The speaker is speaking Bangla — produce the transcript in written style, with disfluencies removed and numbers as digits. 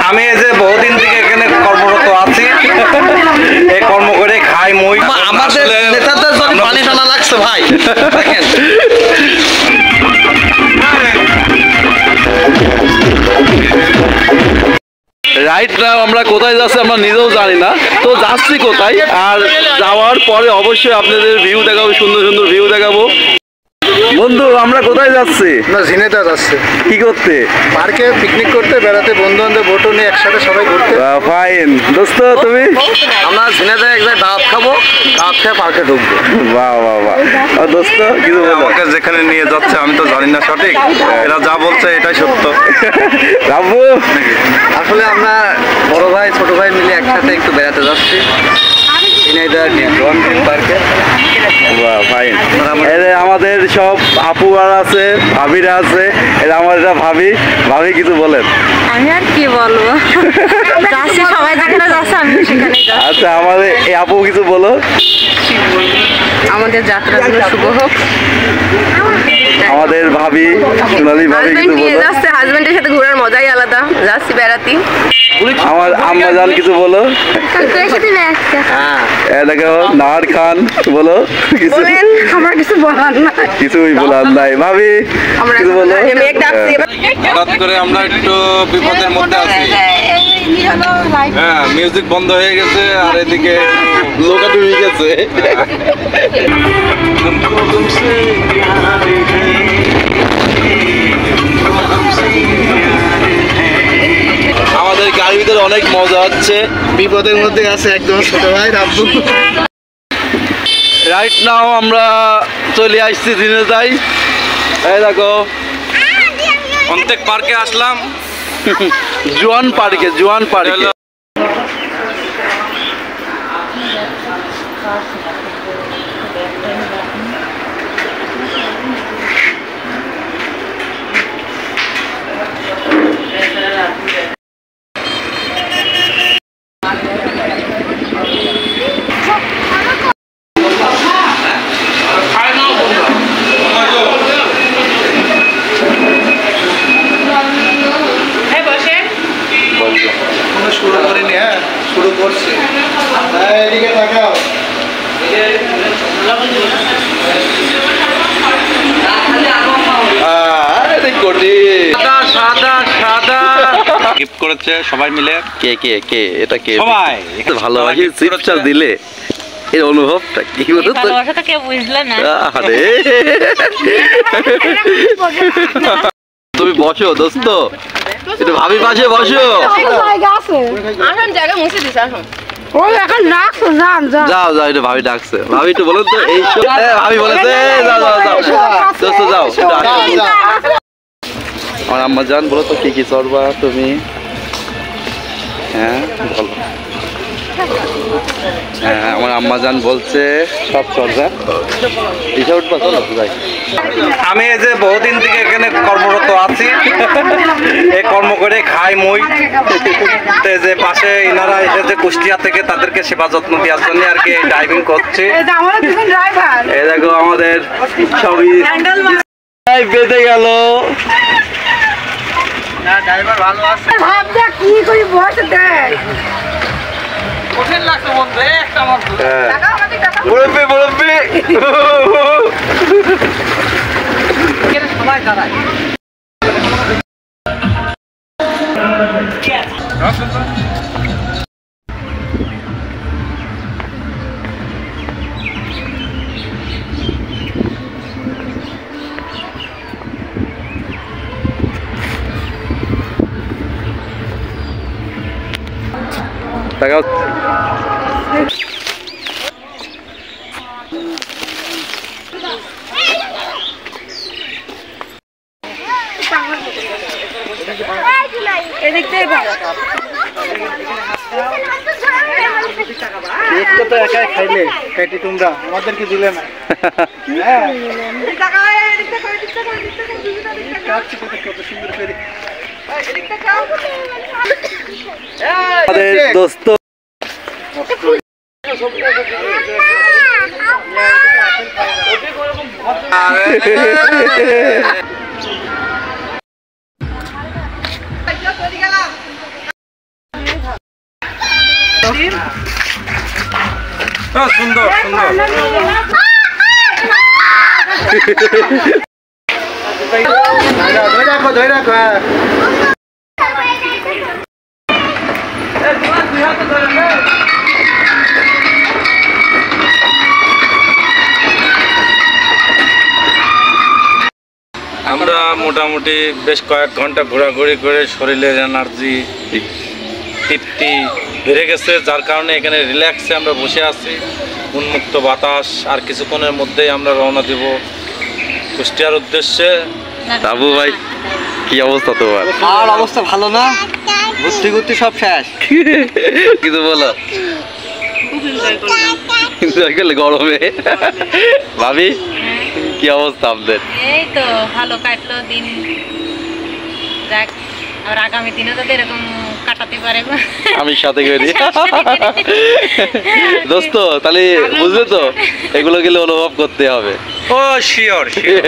আমি এই যে বহুদিন থেকে এখানে কর্মরত আছি, এই কর্ম করে খাই মই। আমাদের নেতাদের জন্য পানি টানা লাগছে ভাই। দেখেন রাইট নাও আমরা কোথায় যাচ্ছি আমরা নিজেও জানি না, তো যাচ্ছি কোথায়, আর যাওয়ার পরে অবশ্যই আপনাদের ভিউ দেখাবো, সুন্দর সুন্দর ভিউ দেখাবো। বন্ধু আমরা কোথায় যাচ্ছি? না ঝিনেদা যাচ্ছে কি করতে? পার্কে পিকনিক করতে, বেড়াতে, বন্ধু বান্ধব ভোটো নিয়ে একসাথে সবাই ঘুরতে। ফাইন দোস্ত, তুমি? আমরা ঝিনাইদহে এক জায়গায় দাওয়াত খাবো, দাওয়াত খেয়ে পার্কে ঢুকবো। বাহ বাহ বাহ। দোস্ত কিছু বলো? আমাকে যেখানে নিয়ে যাচ্ছে আমি তো জানি না সঠিক, এরা যা বলছে এটাই সত্য। রাব্বু আসলে আমরা বড় ভাই ছোট ভাই মিলে একসাথে একটু বেড়াতে যাচ্ছি ঝিনাইদহের নিউটন পার্কে। বাহ ফাইন। এরা আমাদের সব আপুরা আছে, ভাবিরা আছে, এরা আমার এটা ভাবি। ভাবি কিছু বলেন? আমি আর কি বলবো, যাচ্ছি সবাই যেখানে যাচ্ছে আমি সেখানেই যাচ্ছি। আচ্ছা আমাদের এই আপু কিছু বলো। আমাদের যাত্রাগুলো শুভ হোক। আমাদের ভাবি সোনালি ভাবি কিছু হাজবেন্ড নিয়ে বলো। যাচ্ছে, হাজবেন্ডের সাথে ঘোরার মজাই আলাদা। যাচ্ছি বেড়াতে। আমার আম্মা জান কিছু বলো। হ্যাঁ দেখো নাহার খান বলো কিছু। বলেন, আমার কিছু বলার না। কিছুই বলার নাই। ভাবি আমরা কিছু বলো। মেঘ ডাকছি। হঠাৎ করে আমরা একটু বিপদের মধ্যে আছি। হ্যাঁ মিউজিক বন্ধ হয়ে গেছে আর এদিকে লোকা ডুবে গেছে। আমাদের গাড়ির ভিতরে অনেক মজা হচ্ছে। বিপদের মধ্যে আছে একদম ছোট ভাই রাব্বু। রাইট নাও আমরা চলে আসছি ঝিনাইদহ। এই দেখো অন্তেক পার্কে আসলাম। জোয়ান পার্কে, জোয়ান পার্কে। শুরু করিনি, হ্যাঁ শুরু করছি। এদিকে তাকাও। গিফট করেছে সবাই মিলে। কে কে কে এটা কে? সবাই। ভালোবাসি চিপসটা দিলে এর অনুভবটা কি বলতো? ভালোবাসাটা কেউ বুঝলে না। আরে তুমি বসো দোস্ত, একটু ভাবি পাশে বসো। আসুন, জায়গা মুছে দিস, আসুন। যাও যাও, একটু ভাবি ডাকছে। ভাবি একটু বলুন তো এই ভাবি বলেছে যাও যাও যাও দোস্ত যাও। আমার আম্মা জান বলো তো কি কি চড়বা তুমি? হ্যাঁ বলো। হ্যাঁ আমার আম্মা জান বলছে সব চড়বা। এইসব উঠবা, চলো যাই। আমি এই যে বহুদিন থেকে এখানে কর্মরত আছি, এই কর্ম করে খাই মই। তো এই যে পাশে ইনারা এসেছে কুষ্টিয়া থেকে, তাদেরকে সেবা যত্ন দেওয়ার জন্য আর কি ড্রাইভিং করছে। এই দেখো আমাদের সবই বেঁধে গেল। ড্রাইভার ভালো আছে। কি করি বসে দেখ। মুরব্বি মুরব্বি তাকাও। তো একাই খাইলে পেটি, তোমরা আমাদেরকে দিলে না। আমাদের দোস্ত সুন্দর সুন্দর। ধরে রাখো হ্যাঁ। আমরা মোটামুটি বেশ কয়েক ঘন্টা ঘোরাঘুরি করে শরীরের এনার্জি তৃপ্তি বেড়ে গেছে, যার কারণে এখানে রিল্যাক্সে আমরা বসে আছি। উন্মুক্ত বাতাস, আর কিছুক্ষণের মধ্যেই আমরা রওনা দেব কুষ্টিয়ার উদ্দেশ্যে। তাবু ভাই কি অবস্থা তোমার? আর অবস্থা ভালো না, ঘুরতে ঘুরতে সব শেষ। কিছু বলো। Enjoy করলে গরমে। ভাবি কি অবস্থা আপনাদের? এই তো ভালো কাটলো দিন, যাক আর আগামী দিনে তো এরকম কাটাতে পারে। আমি সাথে করে দিই। দোস্ত তাহলে বুঝলে তো, এগুলো গেলে অনুভব করতে হবে। ও শিওর শিওর।